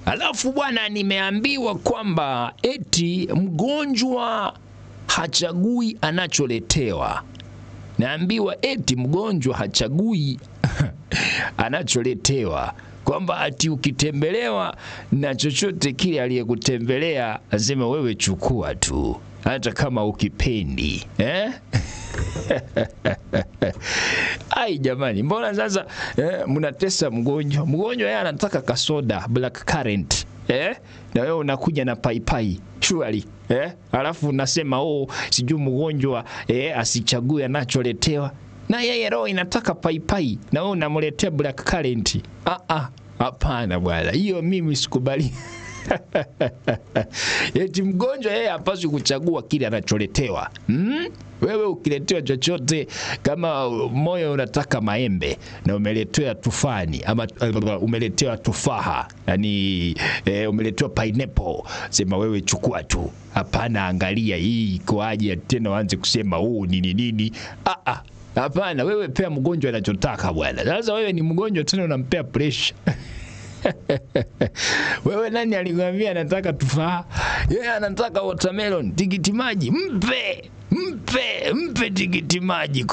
Alafu bwana, nimeambiwa kwamba eti mgonjwa hachagui anacholetewa. Naambiwa eti mgonjwa hachagui anacholetewa, kwamba ati ukitembelewa na chochote kile aliyekutembelea asema wewe chukua tu hata kama ukipendi. Ai jamani, mbona sasa mnatesa mgonjwa? Mgonjwa yeye anataka kasoda black currant, na wewe unakuja na paipai surely, alafu unasema sijui mgonjwa asichague anacholetewa, na yeye roho inataka paipai na wewe unamletea black currant. Hapana bwana, hiyo mimi sikubali. Eti mgonjwa yeye hapaswi kuchagua kile anacholetewa. Wewe ukiletewa chochote, kama moyo unataka maembe na umeletewa tufani ama umeletewa tufaha, yani umeletewa pineapple, sema wewe chukua tu. Hapana, angalia hii iko aje tena waanze kusema nini. Hapana, wewe pea mgonjwa anachotaka bwana. Sasa wewe ni mgonjwa tena unampea pressure. Wewe nani alikwambia anataka tufaa? Yeye anataka watermelon, tikiti maji. Mpe tikiti maji.